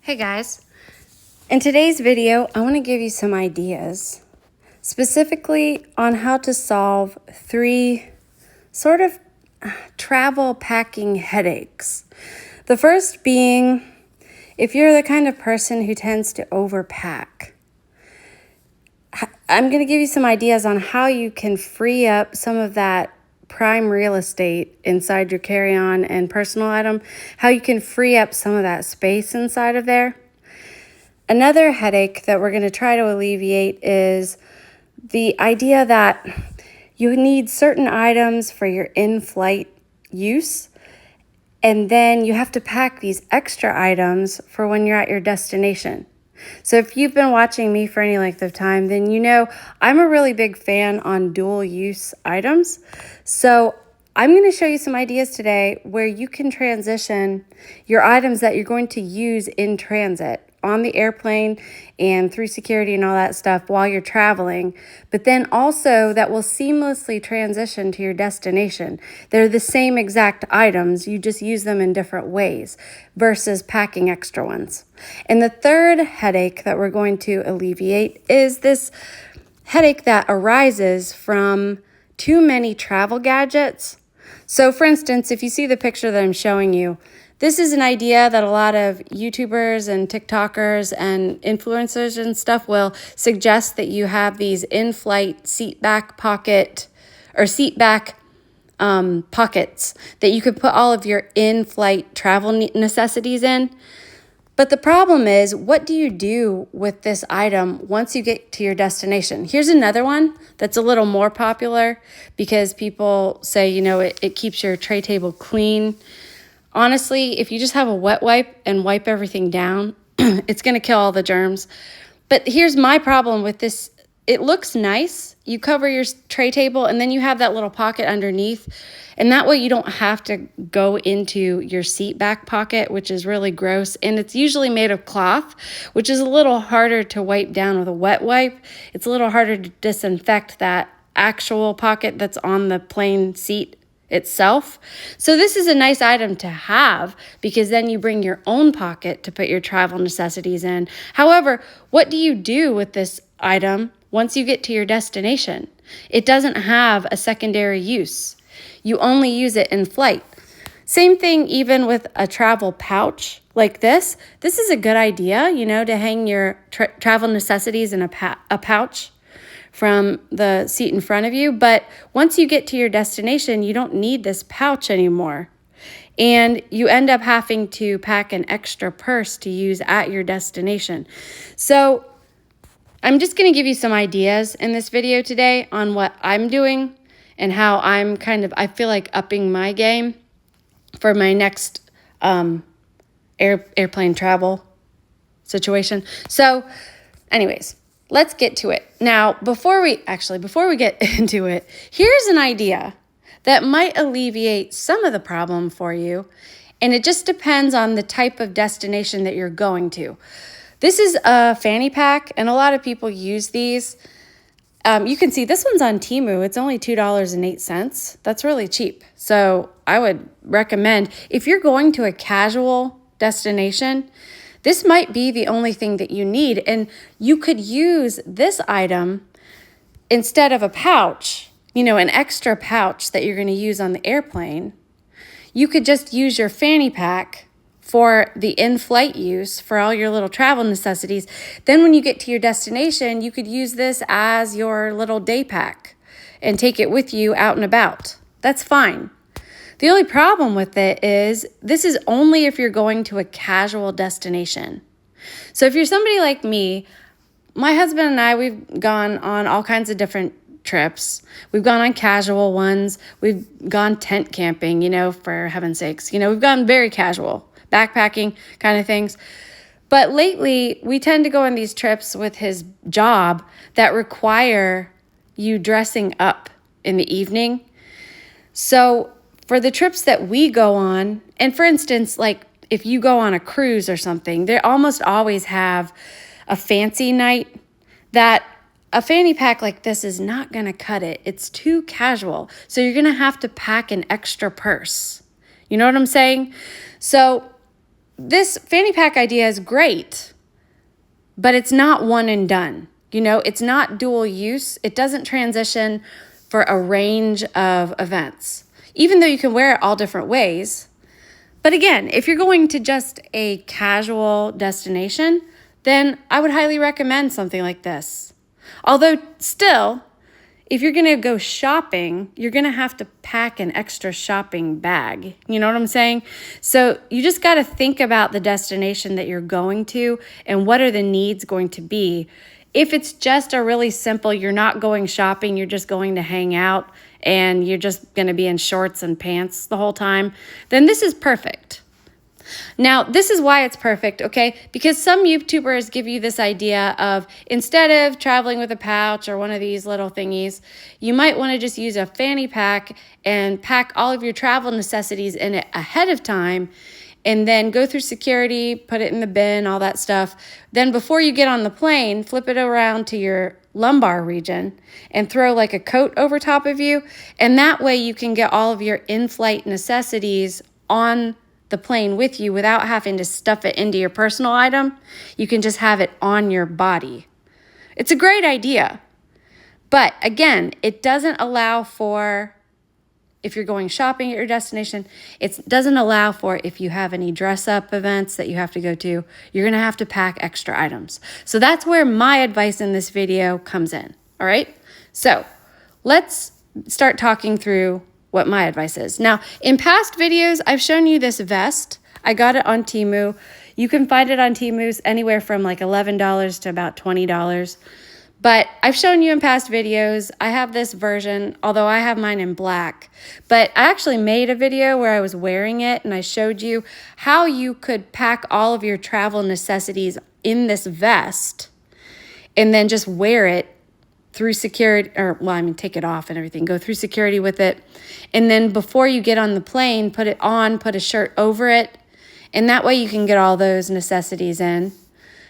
Hey guys, in today's video, I want to give you some ideas specifically on how to solve three sort of travel packing headaches. The first being, if you're the kind of person who tends to overpack, I'm going to give you some ideas on how you can free up some of that prime real estate inside your carry-on and personal item, how you can free up some of that space inside of there. Another headache that we're going to try to alleviate is the idea that you need certain items for your in-flight use, and then you have to pack these extra items for when you're at your destination. So if you've been watching me for any length of time, then you know I'm a really big fan on dual-use items. So I'm going to show you some ideas today where you can transition your items that you're going to use in transit on the airplane and through security and all that stuff while you're traveling, but then also that will seamlessly transition to your destination. They're the same exact items, you just use them in different ways versus packing extra ones. And the third headache that we're going to alleviate is this headache that arises from too many travel gadgets. So for instance, if you see the picture that I'm showing you, this is an idea that a lot of YouTubers and TikTokers and influencers and stuff will suggest, that you have these in-flight seat back pocket or seat back pockets that you could put all of your in-flight travel necessities in. But the problem is, what do you do with this item once you get to your destination? Here's another one that's a little more popular because people say, it keeps your tray table clean. Honestly, if you just have a wet wipe and wipe everything down, it's going to kill all the germs. But here's my problem with this. It looks nice. You cover your tray table and then you have that little pocket underneath. And that way you don't have to go into your seat back pocket, which is really gross. And it's usually made of cloth, which is a little harder to wipe down with a wet wipe. It's a little harder to disinfect that actual pocket that's on the plane seat itself. So this is a nice item to have because then you bring your own pocket to put your travel necessities in. However, what do you do with this item once you get to your destination? It doesn't have a secondary use. You only use it in flight. Same thing even with a travel pouch like this. This is a good idea, to hang your travel necessities in a pouch from the seat in front of you. But once you get to your destination, you don't need this pouch anymore. And you end up having to pack an extra purse to use at your destination. So I'm just going to give you some ideas in this video today on what I'm doing and how I'm I feel like upping my game for my next airplane travel situation. So anyways, let's get to it. Now, before we get into it, here's an idea that might alleviate some of the problem for you, and it just depends on the type of destination that you're going to. This is a fanny pack, and a lot of people use these. You can see this one's on Temu. It's only $2.08. That's really cheap. So I would recommend, if you're going to a casual destination, this might be the only thing that you need, and you could use this item instead of a pouch, an extra pouch that you're going to use on the airplane. You could just use your fanny pack for the in-flight use for all your little travel necessities. Then when you get to your destination, you could use this as your little day pack and take it with you out and about. That's fine. The only problem with it is this is only if you're going to a casual destination. So if you're somebody like me, my husband and I, we've gone on all kinds of different trips. We've gone on casual ones. We've gone tent camping, for heaven's sakes. We've gone very casual, backpacking kind of things. But lately, we tend to go on these trips with his job that require you dressing up in the evening. So for the trips that we go on, and for instance, like if you go on a cruise or something, they almost always have a fancy night that a fanny pack like this is not going to cut it. It's too casual. So you're going to have to pack an extra purse. You know what I'm saying? So this fanny pack idea is great, but it's not one and done. You know, it's not dual use. It doesn't transition for a range of events, even though you can wear it all different ways. But again, if you're going to just a casual destination, then I would highly recommend something like this. Although still, if you're going to go shopping, you're going to have to pack an extra shopping bag. You know what I'm saying? So you just got to think about the destination that you're going to and what are the needs going to be. If it's just a really simple, you're not going shopping, you're just going to hang out and you're just going to be in shorts and pants the whole time, then this is perfect. Now, this is why it's perfect, okay? Because some YouTubers give you this idea of instead of traveling with a pouch or one of these little thingies, you might want to just use a fanny pack and pack all of your travel necessities in it ahead of time and then go through security, put it in the bin, all that stuff. Then before you get on the plane, flip it around to your lumbar region and throw like a coat over top of you. And that way you can get all of your in-flight necessities on the plane with you without having to stuff it into your personal item. You can just have it on your body. It's a great idea. But again, it doesn't allow for, if you're going shopping at your destination, it doesn't allow for if you have any dress-up events that you have to go to, you're going to have to pack extra items. So that's where my advice in this video comes in, all right? So let's start talking through what my advice is. Now, in past videos, I've shown you this vest. I got it on Temu. You can find it on Temu anywhere from like $11 to about $20. But I've shown you in past videos, I have this version, although I have mine in black. But I actually made a video where I was wearing it and I showed you how you could pack all of your travel necessities in this vest and then just wear it through security, or well, I mean, take it off and everything, go through security with it. And then before you get on the plane, put it on, put a shirt over it. And that way you can get all those necessities in.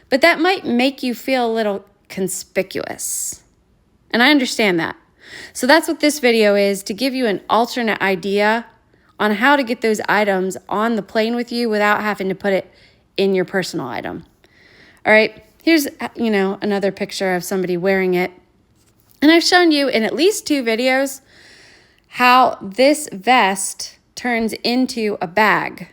But that might make you feel a little conspicuous. And I understand that. So that's what this video is, to give you an alternate idea on how to get those items on the plane with you without having to put it in your personal item. All right, here's, another picture of somebody wearing it. And I've shown you in at least 2 videos how this vest turns into a bag.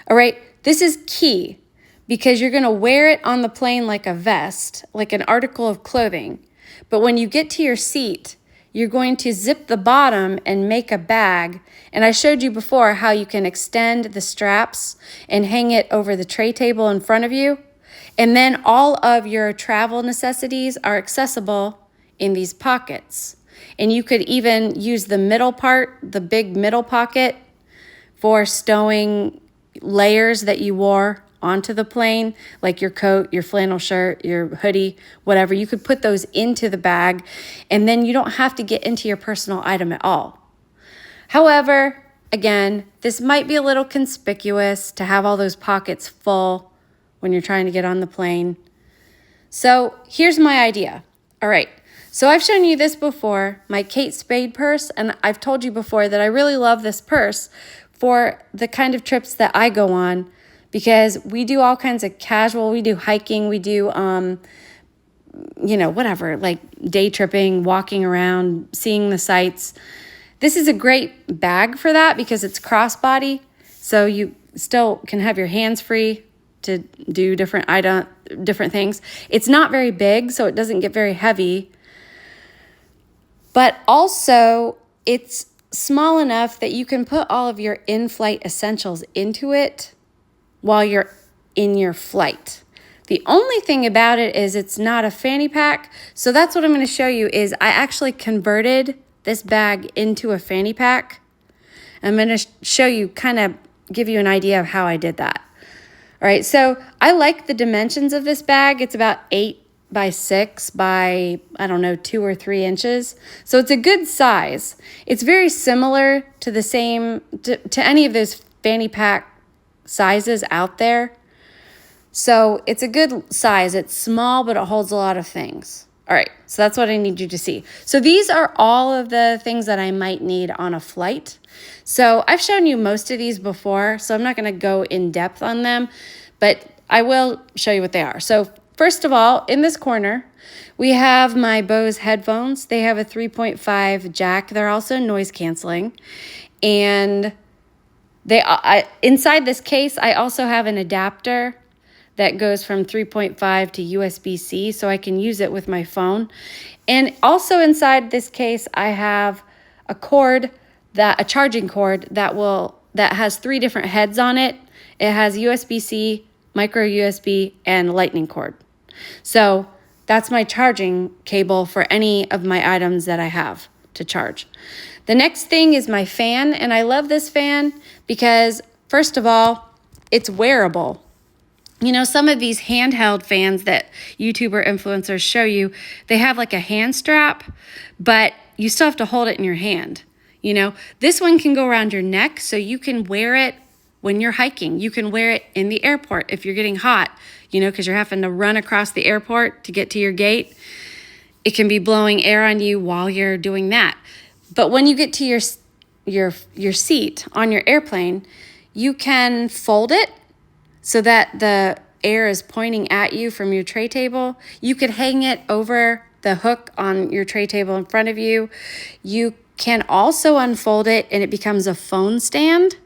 All right, this is key because you're going to wear it on the plane like a vest, like an article of clothing. But when you get to your seat, you're going to zip the bottom and make a bag. And I showed you before how you can extend the straps and hang it over the tray table in front of you. And then all of your travel necessities are accessible in these pockets. And you could even use the middle part, the big middle pocket, for stowing layers that you wore onto the plane, like your coat, your flannel shirt, your hoodie, whatever. You could put those into the bag, and then you don't have to get into your personal item at all. However, again, this might be a little conspicuous to have all those pockets full when you're trying to get on the plane. So here's my idea. All right. So I've shown you this before, my Kate Spade purse, and I've told you before that I really love this purse for the kind of trips that I go on, because we do all kinds of casual, we do hiking, we do, whatever, like day tripping, walking around, seeing the sights. This is a great bag for that because it's crossbody, so you still can have your hands free to do different things. It's not very big, so it doesn't get very heavy. But also, it's small enough that you can put all of your in-flight essentials into it while you're in your flight. The only thing about it is it's not a fanny pack. So that's what I'm going to show you is I actually converted this bag into a fanny pack. I'm going to show you, kind of give you an idea of how I did that. All right, so I like the dimensions of this bag. It's about 8 by 6 by, 2 or 3 inches. So it's a good size. It's very similar to to any of those fanny pack sizes out there. So it's a good size. It's small, but it holds a lot of things. All right, so that's what I need you to see. So these are all of the things that I might need on a flight. So I've shown you most of these before, so I'm not gonna go in depth on them, but I will show you what they are. So first of all, in this corner, we have my Bose headphones. They have a 3.5 jack. They're also noise canceling. And inside this case, I also have an adapter that goes from 3.5 to USB-C, so I can use it with my phone. And also inside this case, I have a charging cord that has 3 different heads on it. It has USB-C, micro USB, and lightning cord. So that's my charging cable for any of my items that I have to charge. The next thing is my fan, and I love this fan because, first of all, it's wearable. You know, some of these handheld fans that YouTuber influencers show you, they have like a hand strap, but you still have to hold it in your hand. You know, this one can go around your neck, so you can wear it when you're hiking. You can wear it in the airport if you're getting hot, you know, because you're having to run across the airport to get to your gate. It can be blowing air on you while you're doing that. But when you get to your seat on your airplane, you can fold it so that the air is pointing at you from your tray table. You could hang it over the hook on your tray table in front of you. You can also unfold it and it becomes a phone stand.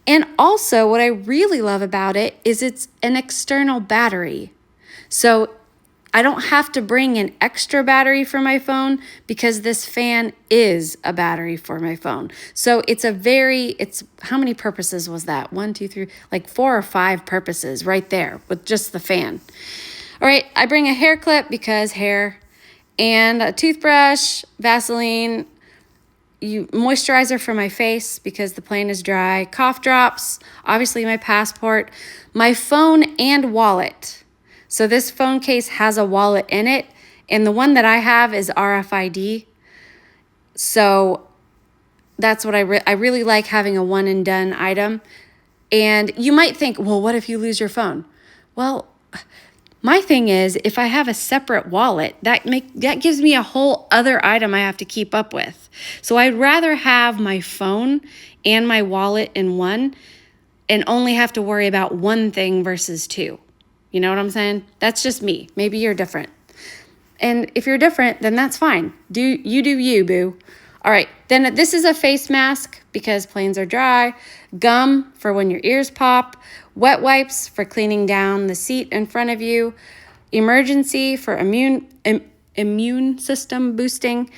And also what I really love about it is it's an external battery. So I don't have to bring an extra battery for my phone because this fan is a battery for my phone. So it's how many purposes was that? 1, 2, 3, like 4 or 5 purposes right there with just the fan. All right, I bring a hair clip because hair, and a toothbrush, Vaseline, moisturizer for my face because the plane is dry, cough drops, obviously my passport, my phone and wallet. So this phone case has a wallet in it, and the one that I have is RFID. So that's what I really like, having a one and done item. And you might think, well, what if you lose your phone? Well, my thing is, if I have a separate wallet, that gives me a whole other item I have to keep up with. So I'd rather have my phone and my wallet in one and only have to worry about one thing versus 2. You know what I'm saying? That's just me. Maybe you're different. And if you're different, then that's fine. Do you, boo. All right, then this is a face mask because planes are dry, gum for when your ears pop, wet wipes for cleaning down the seat in front of you, emergency for immune system boosting,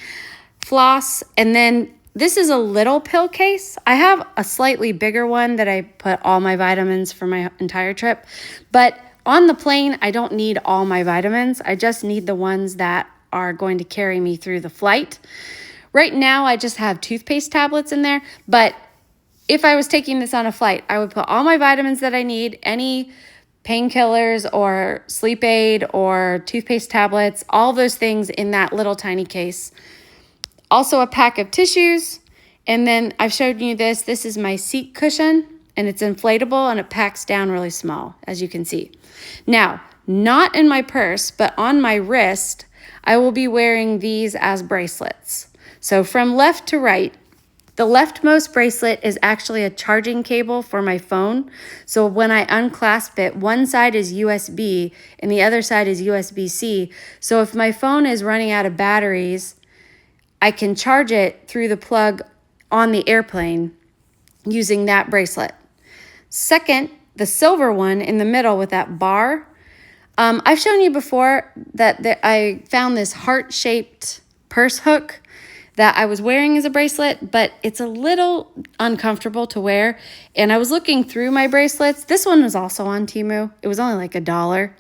floss, and then this is a little pill case. I have a slightly bigger one that I put all my vitamins for my entire trip, but on the plane, I don't need all my vitamins. I just need the ones that are going to carry me through the flight. Right now, I just have toothpaste tablets in there, but if I was taking this on a flight, I would put all my vitamins that I need, any painkillers or sleep aid or toothpaste tablets, all those things in that little tiny case. Also a pack of tissues, and then I've showed you this. This is my seat cushion, and it's inflatable and it packs down really small, as you can see. Now, not in my purse, but on my wrist, I will be wearing these as bracelets. So from left to right, the leftmost bracelet is actually a charging cable for my phone. So when I unclasp it, one side is USB and the other side is USB-C. So if my phone is running out of batteries, I can charge it through the plug on the airplane using that bracelet. Second, the silver one in the middle with that bar. I've shown you before that I found this heart-shaped purse hook that I was wearing as a bracelet, but it's a little uncomfortable to wear. And I was looking through my bracelets. This one was also on Temu. It was only like $1,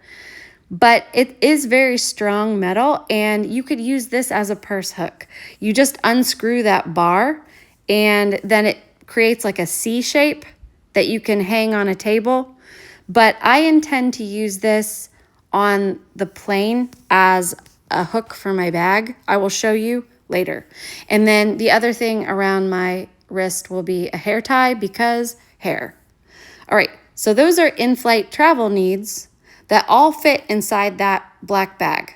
but it is very strong metal, and you could use this as a purse hook. You just unscrew that bar, and then it creates like a C shape that you can hang on a table. But I intend to use this on the plane as a hook for my bag. I will show you later. And then the other thing around my wrist will be a hair tie because hair. All right, so those are in-flight travel needs that all fit inside that black bag.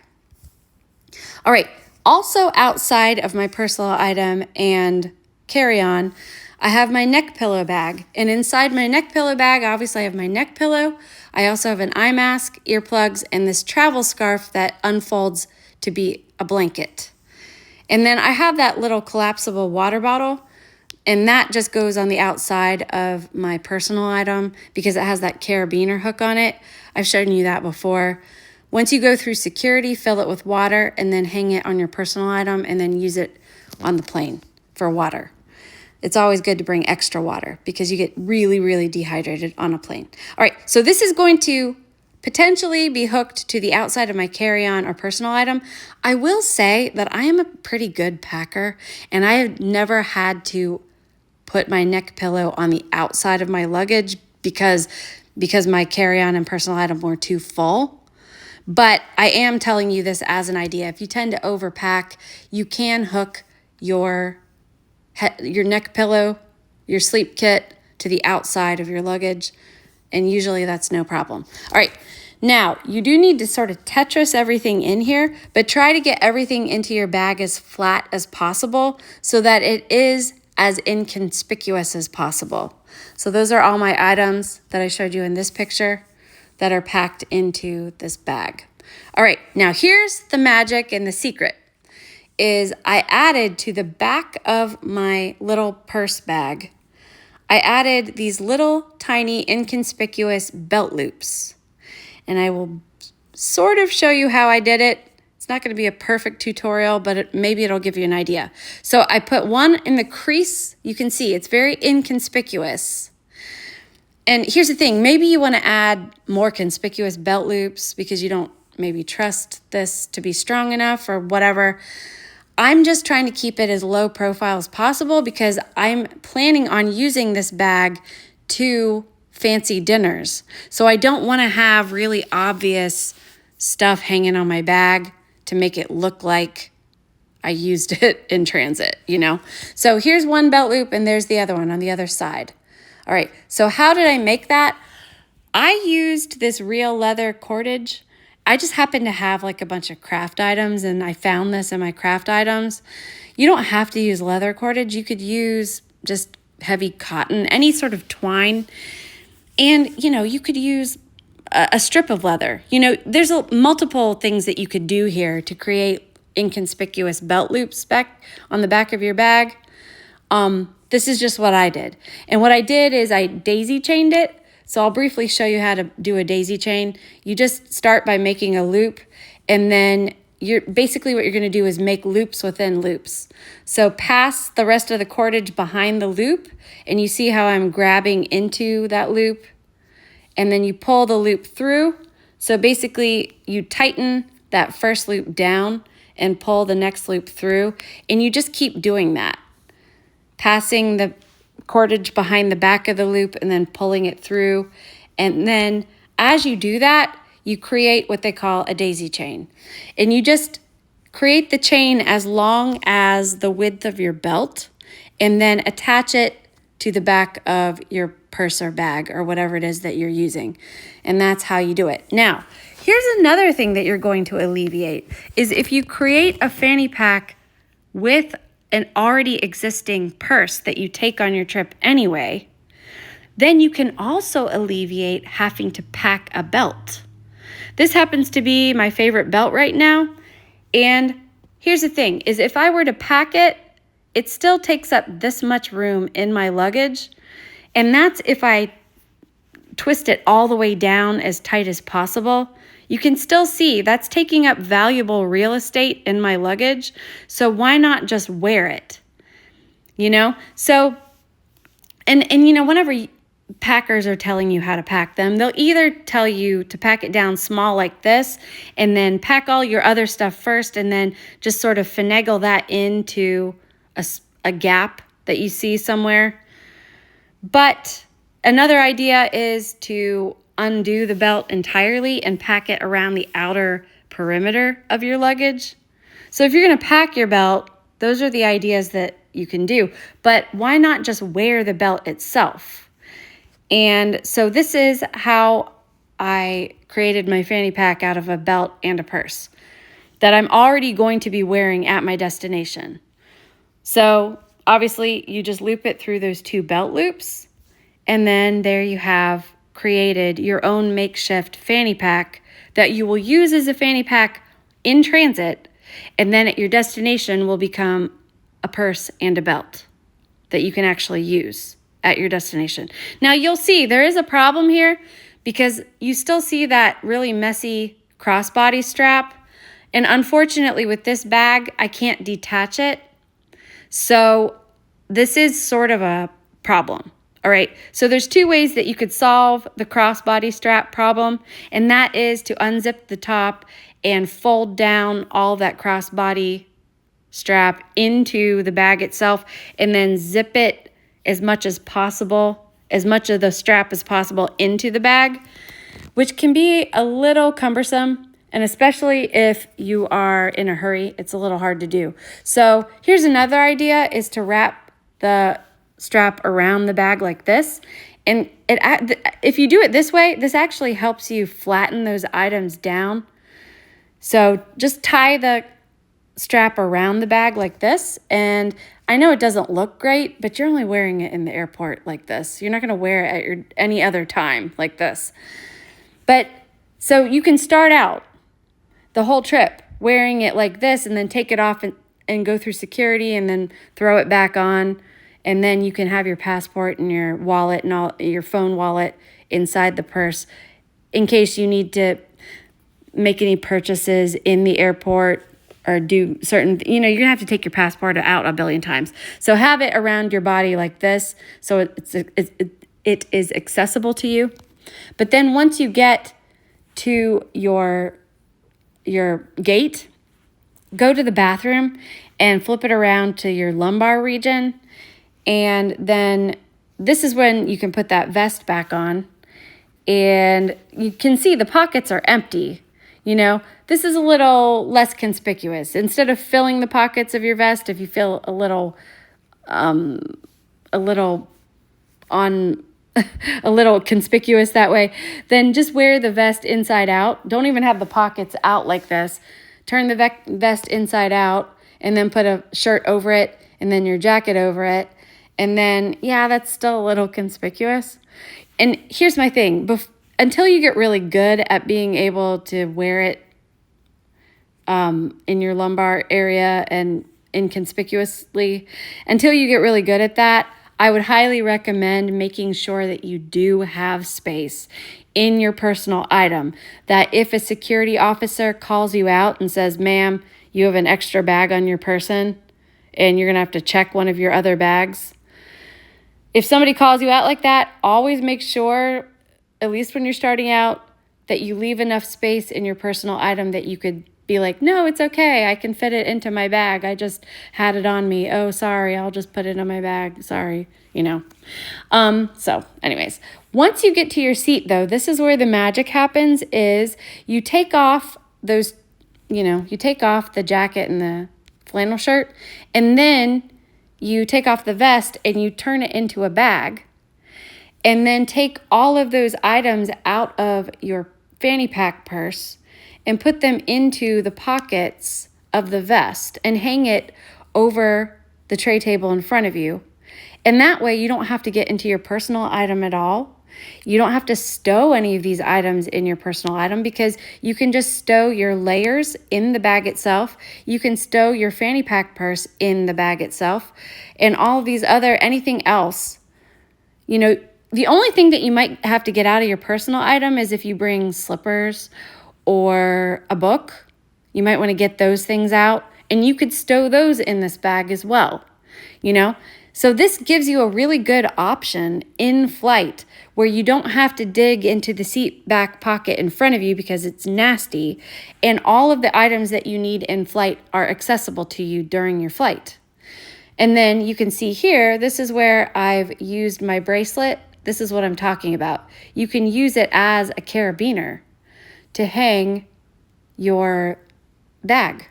All right, also outside of my personal item and carry-on, I have my neck pillow bag. And inside my neck pillow bag, obviously I have my neck pillow. I also have an eye mask, earplugs, and this travel scarf that unfolds to be a blanket. And then I have that little collapsible water bottle, and that just goes on the outside of my personal item because it has that carabiner hook on it. I've shown you that before. Once you go through security, fill it with water and then hang it on your personal item and then use it on the plane for water. It's always good to bring extra water because you get really, really dehydrated on a plane. All right, so this is going to potentially be hooked to the outside of my carry-on or personal item. I will say that I am a pretty good packer, and I have never had to put my neck pillow on the outside of my luggage because my carry-on and personal item were too full. But I am telling you this as an idea. If you tend to overpack, you can hook your neck pillow, your sleep kit to the outside of your luggage, and usually that's no problem. All right, now you do need to sort of Tetris everything in here, but try to get everything into your bag as flat as possible so that it is as inconspicuous as possible. So those are all my items that I showed you in this picture that are packed into this bag. All right, now here's the magic and the secret is I added to the back of my little purse bag, I added these little tiny inconspicuous belt loops. And I will sort of show you how I did it. It's not going to be a perfect tutorial, but maybe it'll give you an idea. So I put one in the crease. You can see it's very inconspicuous. And here's the thing, maybe you want to add more conspicuous belt loops because you don't maybe trust this to be strong enough or whatever. I'm just trying to keep it as low profile as possible because I'm planning on using this bag to fancy dinners. So I don't want to have really obvious stuff hanging on my bag to make it look like I used it in transit, you know? So here's one belt loop and there's the other one on the other side. All right, so how did I make that? I used this real leather cordage. I just happened to have like a bunch of craft items and I found this in my craft items. You don't have to use leather cordage. You could use just heavy cotton, any sort of twine. And, you know, you could use a strip of leather. You know, there's multiple things that you could do here to create inconspicuous belt loops back on the back of your bag. This is just what I did. And what I did is I daisy chained it. So I'll briefly show you how to do a daisy chain. You just start by making a loop, and then basically what you're going to do is make loops within loops. So pass the rest of the cordage behind the loop, and you see how I'm grabbing into that loop, and then you pull the loop through. So basically you tighten that first loop down and pull the next loop through, and you just keep doing that, passing the cordage behind the back of the loop and then pulling it through. And then as you do that, you create what they call a daisy chain. And you just create the chain as long as the width of your belt and then attach it to the back of your purse or bag or whatever it is that you're using. And that's how you do it. Now, here's another thing that you're going to alleviate is if you create a fanny pack with an already existing purse that you take on your trip anyway, then you can also alleviate having to pack a belt. This happens to be my favorite belt right now. And here's the thing, is if I were to pack it, it still takes up this much room in my luggage. And that's if I twist it all the way down as tight as possible. You can still see that's taking up valuable real estate in my luggage. So why not just wear it? You know? So, and you know, whenever packers are telling you how to pack them, they'll either tell you to pack it down small like this and then pack all your other stuff first and then just sort of finagle that into a gap that you see somewhere. But another idea is to undo the belt entirely and pack it around the outer perimeter of your luggage. So if you're going to pack your belt, those are the ideas that you can do. But why not just wear the belt itself? And so this is how I created my fanny pack out of a belt and a purse. that I'm already going to be wearing at my destination. So obviously you just loop it through those 2 belt loops, and then there you have created your own makeshift fanny pack that you will use as a fanny pack in transit, and then at your destination will become a purse and a belt that you can actually use at your destination. Now you'll see there is a problem here because you still see that really messy crossbody strap. And unfortunately with this bag, I can't detach it. So this is sort of a problem. All right, so there's 2 ways that you could solve the crossbody strap problem, and that is to unzip the top and fold down all that crossbody strap into the bag itself, and then zip it as much as possible, as much of the strap as possible into the bag, which can be a little cumbersome, and especially if you are in a hurry, it's a little hard to do. So here's another idea, is to wrap the strap around the bag like this. And if you do it this way, this actually helps you flatten those items down. So just tie the strap around the bag like this. And I know it doesn't look great, but you're only wearing it in the airport like this. You're not going to wear it at any other time like this. But so you can start out the whole trip wearing it like this, and then take it off and go through security, and then throw it back on. And then you can have your passport and your wallet and all your phone wallet inside the purse in case you need to make any purchases in the airport or do certain, you're going to have to take your passport out a billion times. So have it around your body like this so it is accessible to you. But then once you get to your gate, go to the bathroom and flip it around to your lumbar region. And then this is when you can put that vest back on. And you can see the pockets are empty. This is a little less conspicuous. Instead of filling the pockets of your vest, if you feel a little conspicuous that way, then just wear the vest inside out. Don't even have the pockets out like this. Turn the vest inside out, and then put a shirt over it, and then your jacket over it. And then, yeah, that's still a little conspicuous. And here's my thing. Until you get really good at being able to wear it in your lumbar area and inconspicuously, until you get really good at that, I would highly recommend making sure that you do have space in your personal item. That if a security officer calls you out and says, "Ma'am, you have an extra bag on your person and you're going to have to check one of your other bags." If somebody calls you out like that, always make sure, at least when you're starting out, that you leave enough space in your personal item that you could be like, "No, it's okay. I can fit it into my bag. I just had it on me. Oh, sorry. I'll just put it in my bag. Sorry." So anyways, once you get to your seat though, this is where the magic happens, is you take off those, you take off the jacket and the flannel shirt, and then you take off the vest and you turn it into a bag, and then take all of those items out of your fanny pack purse and put them into the pockets of the vest and hang it over the tray table in front of you. And that way you don't have to get into your personal item at all. You don't have to stow any of these items in your personal item, because you can just stow your layers in the bag itself. You can stow your fanny pack purse in the bag itself, and all of these anything else. The only thing that you might have to get out of your personal item is if you bring slippers or a book. You might want to get those things out, and you could stow those in this bag as well, So this gives you a really good option in flight where you don't have to dig into the seat back pocket in front of you because it's nasty, and all of the items that you need in flight are accessible to you during your flight. And then you can see here, this is where I've used my bracelet. This is what I'm talking about. You can use it as a carabiner to hang your bag,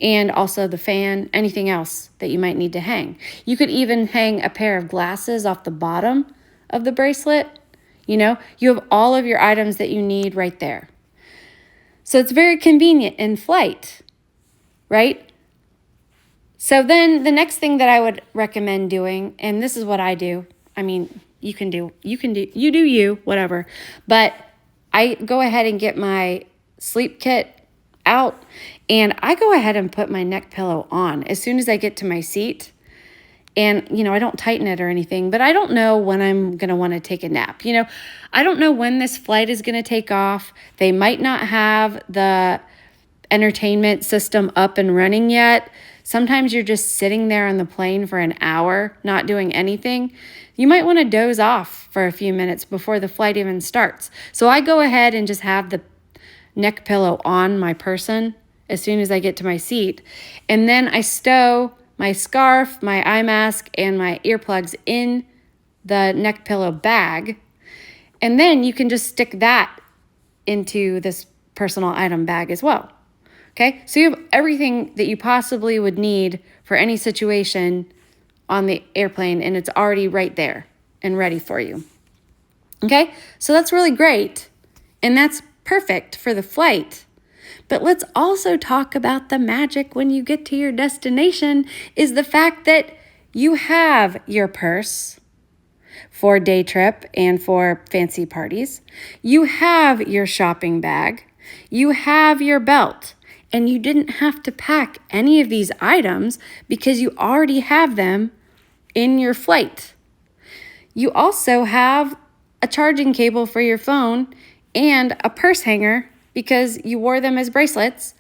and also the fan, anything else that you might need to hang. You could even hang a pair of glasses off the bottom of the bracelet. You have all of your items that you need right there. So it's very convenient in flight, right? So then the next thing that I would recommend doing, and this is what I do. I mean, you do you, whatever. But I go ahead and get my sleep kit out, and I go ahead and put my neck pillow on as soon as I get to my seat. And, I don't tighten it or anything, but I don't know when I'm going to want to take a nap. I don't know when this flight is going to take off. They might not have the entertainment system up and running yet. Sometimes you're just sitting there on the plane for an hour, not doing anything. You might want to doze off for a few minutes before the flight even starts. So I go ahead and just have the neck pillow on my person as soon as I get to my seat. And then I stow my scarf, my eye mask, and my earplugs in the neck pillow bag. And then you can just stick that into this personal item bag as well. Okay, so you have everything that you possibly would need for any situation on the airplane, and it's already right there and ready for you. Okay, so that's really great, and that's perfect for the flight. But let's also talk about the magic when you get to your destination is the fact that you have your purse for a day trip and for fancy parties. You have your shopping bag. You have your belt. And you didn't have to pack any of these items because you already have them in your flight. You also have a charging cable for your phone and a purse hanger because you wore them as bracelets,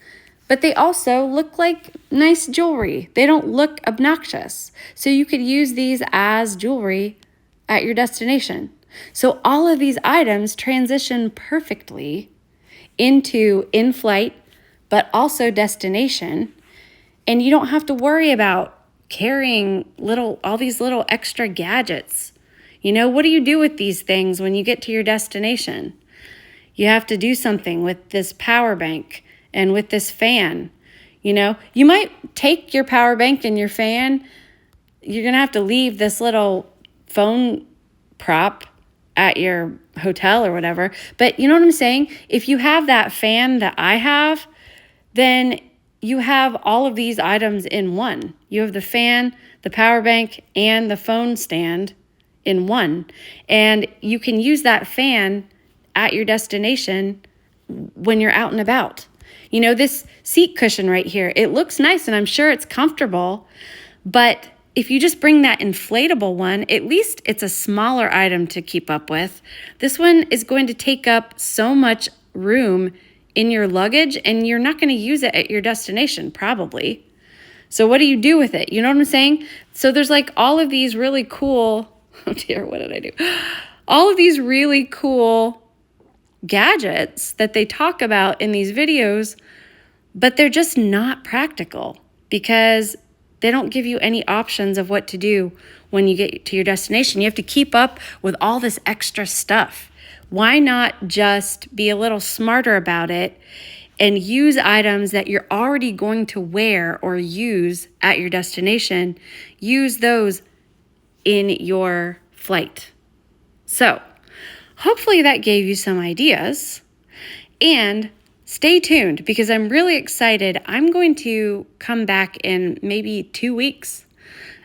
but they also look like nice jewelry. They don't look obnoxious. So you could use these as jewelry at your destination. So all of these items transition perfectly into in-flight, but also destination. And you don't have to worry about carrying all these little extra gadgets. What do you do with these things when you get to your destination? You have to do something with this power bank and with this fan. You might take your power bank and your fan. You're going to have to leave this little phone prop at your hotel or whatever. But you know what I'm saying? If you have that fan that I have, then you have all of these items in one. You have the fan, the power bank, and the phone stand in one. And you can use that fan at your destination when you're out and about. This seat cushion right here, it looks nice and I'm sure it's comfortable, but if you just bring that inflatable one, at least it's a smaller item to keep up with. This one is going to take up so much room in your luggage, and you're not going to use it at your destination, probably. So what do you do with it? You know what I'm saying? So there's like all of these really cool, oh dear, what did I do? All of these really cool gadgets that they talk about in these videos, but they're just not practical because they don't give you any options of what to do when you get to your destination. You have to keep up with all this extra stuff. Why not just be a little smarter about it and use items that you're already going to wear or use at your destination? Use those in your flight. So, hopefully that gave you some ideas. And stay tuned because I'm really excited. I'm going to come back in maybe 2 weeks.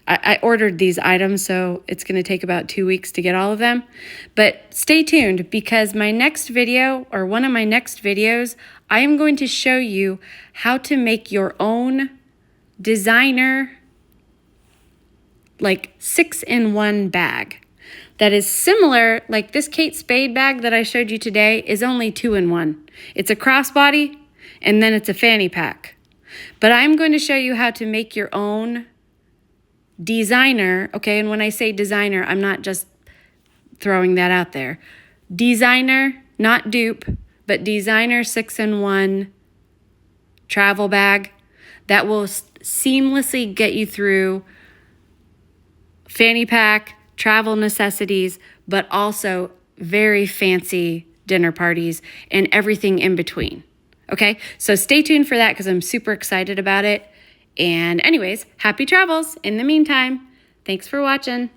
I ordered these items, so it's going to take about 2 weeks to get all of them. But stay tuned because my next video, or one of my next videos, I am going to show you how to make your own designer, like 6-in-1 bag. That is similar, like this Kate Spade bag that I showed you today is only 2-in-1. It's a crossbody and then it's a fanny pack. But I'm going to show you how to make your own designer, okay? And when I say designer, I'm not just throwing that out there. Designer, not dupe, but designer 6-in-1 travel bag that will seamlessly get you through fanny pack, travel necessities, but also very fancy dinner parties and everything in between. Okay, so stay tuned for that because I'm super excited about it. And anyways, happy travels in the meantime. Thanks for watching.